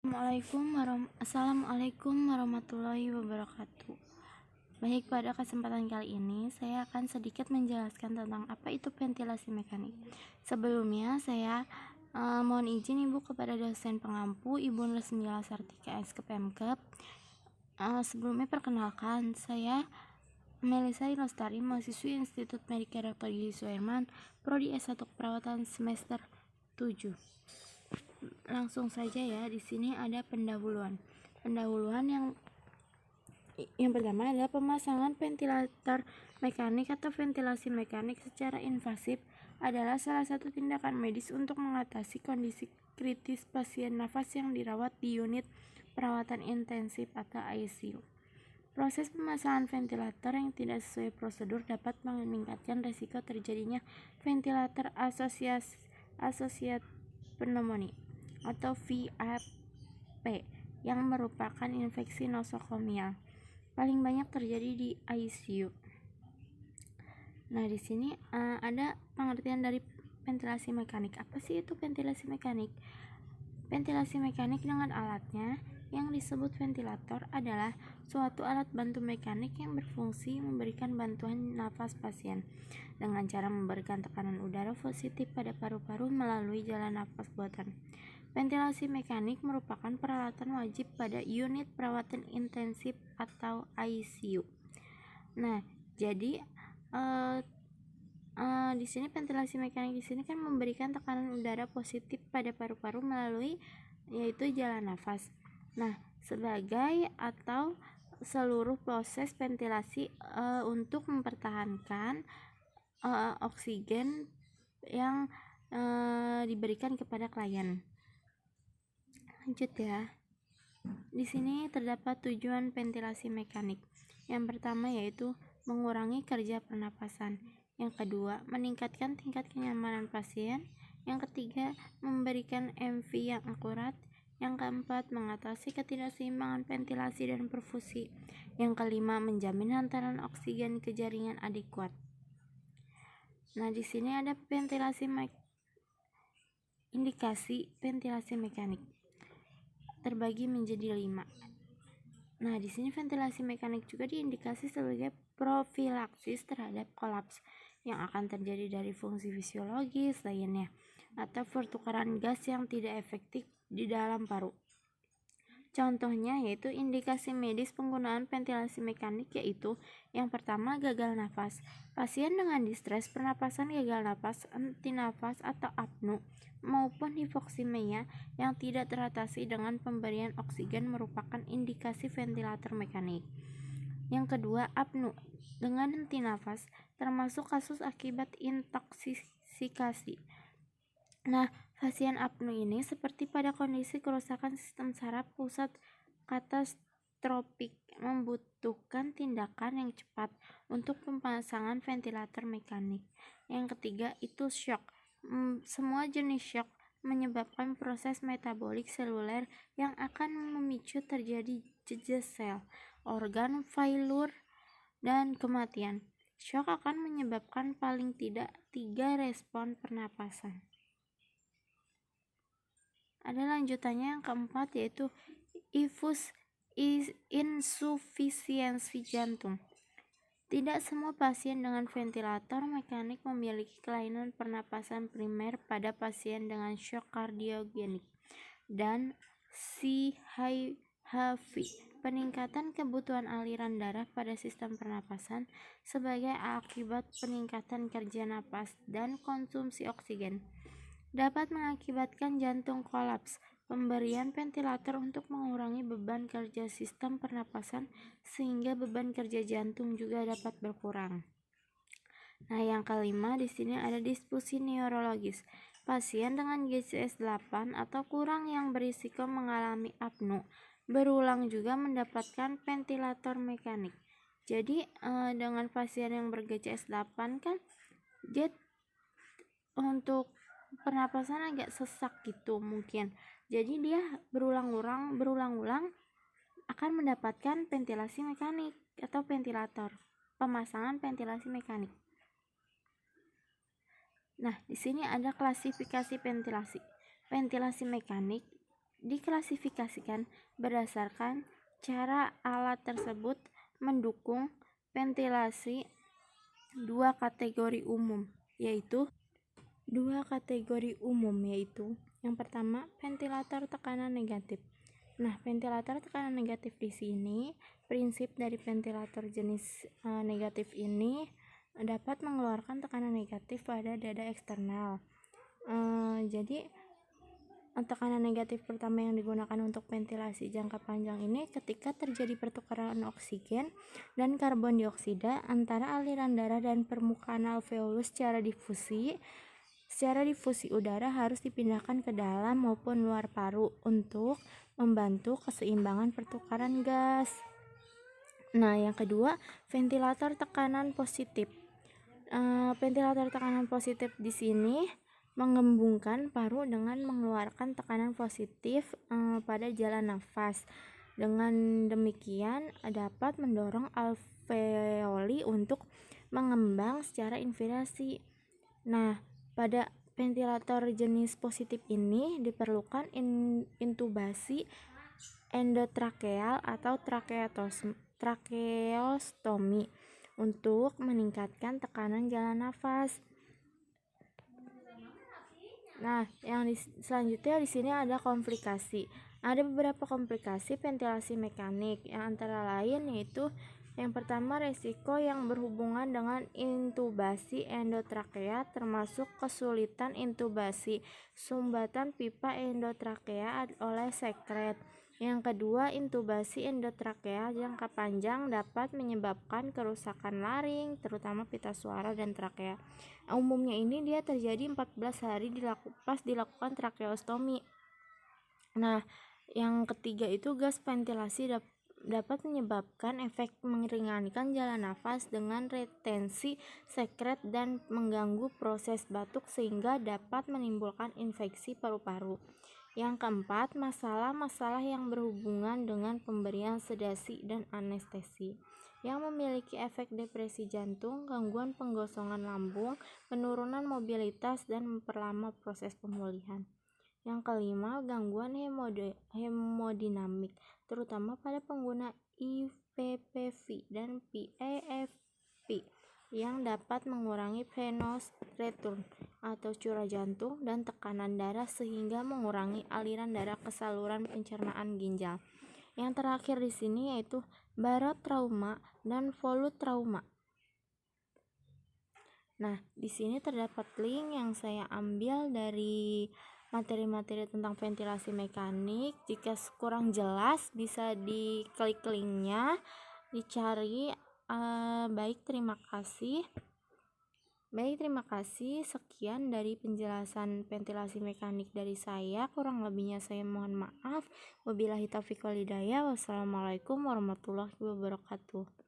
Assalamualaikum warahmatullahi wabarakatuh. Baik, pada kesempatan kali ini saya akan sedikit menjelaskan tentang apa itu ventilasi mekanik. Sebelumnya saya mohon izin Ibu kepada dosen pengampu Ibu Resmila Sartika SKPMKEP. Sebelumnya perkenalkan, saya Melisa Lestari, mahasiswi Institut Medika Dr. Gigi Suherman, Prodi S1 Keperawatan semester 7. Langsung saja ya, di sini ada pendahuluan. Yang pertama adalah pemasangan ventilator mekanik atau ventilasi mekanik secara invasif adalah salah satu tindakan medis untuk mengatasi kondisi kritis pasien nafas yang dirawat di unit perawatan intensif atau ICU. Proses pemasangan ventilator yang tidak sesuai prosedur dapat meningkatkan risiko terjadinya ventilator asosiat pneumonia atau VIP yang merupakan infeksi nosokomial paling banyak terjadi di ICU. Nah, di sini ada pengertian dari ventilasi mekanik. Apa sih itu ventilasi mekanik? Ventilasi mekanik dengan alatnya yang disebut ventilator adalah suatu alat bantu mekanik yang berfungsi memberikan bantuan nafas pasien dengan cara memberikan tekanan udara positif pada paru-paru melalui jalan nafas buatan. Ventilasi mekanik merupakan peralatan wajib pada unit perawatan intensif atau ICU. Nah, jadi di sini ventilasi mekanik di sini kan memberikan tekanan udara positif pada paru-paru melalui yaitu jalan nafas. Nah, sebagai atau seluruh proses ventilasi untuk mempertahankan oksigen yang diberikan kepada klien. Lanjut ya. Di sini terdapat tujuan ventilasi mekanik. Yang pertama yaitu mengurangi kerja pernapasan. Yang kedua, meningkatkan tingkat kenyamanan pasien. Yang ketiga, memberikan MV yang akurat. Yang keempat, mengatasi ketidakseimbangan ventilasi dan perfusi. Yang kelima, menjamin hantaran oksigen ke jaringan adekuat. Nah, di sini ada indikasi ventilasi mekanik terbagi menjadi 5. Nah, di sini ventilasi mekanik juga diindikasi sebagai profilaksis terhadap kolaps yang akan terjadi dari fungsi fisiologis lainnya atau pertukaran gas yang tidak efektif di dalam paru. Contohnya yaitu indikasi medis penggunaan ventilasi mekanik yaitu yang pertama gagal nafas. Pasien dengan distres pernapasan gagal nafas, henti nafas atau apnu maupun hipoksimia yang tidak teratasi dengan pemberian oksigen merupakan indikasi ventilator mekanik. Yang kedua, apnu dengan henti nafas termasuk kasus akibat intoksikasi. Nah, pasien apnu ini seperti pada kondisi kerusakan sistem saraf pusat katastropik membutuhkan tindakan yang cepat untuk pemasangan ventilator mekanik. Yang ketiga itu shock. Semua jenis shock menyebabkan proses metabolik seluler yang akan memicu terjadi jejak sel, organ failur, dan kematian. Shock akan menyebabkan paling tidak 3 respon pernapasan. Ada lanjutannya yang keempat yaitu insufisiensi jantung. Tidak semua pasien dengan ventilator mekanik memiliki kelainan pernapasan primer pada pasien dengan shock kardiogenik dan CHV. Peningkatan kebutuhan aliran darah pada sistem pernapasan sebagai akibat peningkatan kerja napas dan konsumsi oksigen dapat mengakibatkan jantung kolaps. Pemberian ventilator untuk mengurangi beban kerja sistem pernapasan sehingga beban kerja jantung juga dapat berkurang. Nah, yang kelima di sini ada disfusi neurologis. Pasien dengan GCS 8 atau kurang yang berisiko mengalami apnu berulang juga mendapatkan ventilator mekanik. Jadi dengan pasien yang ber-GCS 8 kan dia untuk pernapasan agak sesak gitu mungkin. Jadi dia berulang-ulang akan mendapatkan ventilasi mekanik atau ventilator, pemasangan ventilasi mekanik. Nah, di sini ada klasifikasi ventilasi. Ventilasi mekanik diklasifikasikan berdasarkan cara alat tersebut mendukung ventilasi dua kategori umum, yaitu yang pertama ventilator tekanan negatif. Nah, ventilator tekanan negatif di sini, prinsip dari ventilator jenis negatif ini dapat mengeluarkan tekanan negatif pada dada eksternal. Jadi tekanan negatif pertama yang digunakan untuk ventilasi jangka panjang ini ketika terjadi pertukaran oksigen dan karbon dioksida antara aliran darah dan permukaan alveolus secara difusi udara harus dipindahkan ke dalam maupun luar paru untuk membantu keseimbangan pertukaran gas. Nah, yang kedua, ventilator tekanan positif. Ventilator tekanan positif di sini mengembungkan paru dengan mengeluarkan tekanan positif pada jalan nafas. Dengan demikian dapat mendorong alveoli untuk mengembang secara inspirasi. Nah, pada ventilator jenis positif ini diperlukan intubasi endotrakeal atau trakeostomi untuk meningkatkan tekanan jalan nafas. Nah, yang selanjutnya di sini ada komplikasi. Ada beberapa komplikasi ventilasi mekanik, yang antara lain yaitu yang pertama resiko yang berhubungan dengan intubasi endotrakea, termasuk kesulitan intubasi sumbatan pipa endotrakea oleh sekret. Yang kedua, intubasi endotrakea jangka panjang dapat menyebabkan kerusakan laring, terutama pita suara dan trakea. Umumnya ini dia terjadi 14 hari pas dilakukan trakeostomi. Nah, yang ketiga itu gas ventilasi dapat menyebabkan efek meringankan jalan nafas dengan retensi sekret dan mengganggu proses batuk sehingga dapat menimbulkan infeksi paru-paru. Yang keempat, masalah-masalah yang berhubungan dengan pemberian sedasi dan anestesi yang memiliki efek depresi jantung, gangguan penggosongan lambung, penurunan mobilitas, dan memperlama proses pemulihan. Yang kelima, gangguan hemodinamik, terutama pada pengguna IVPV dan PAFP yang dapat mengurangi venous return atau curah jantung dan tekanan darah sehingga mengurangi aliran darah ke saluran pencernaan ginjal. Yang terakhir di sini yaitu barotrauma dan volutrauma. Nah, di sini terdapat link yang saya ambil dari materi-materi tentang ventilasi mekanik. Jika kurang jelas bisa diklik linknya, dicari. Baik, terima kasih. Sekian dari penjelasan ventilasi mekanik dari saya. Kurang lebihnya saya mohon maaf. Wabillahi taufiq wal hidayah. Wassalamualaikum warahmatullahi wabarakatuh.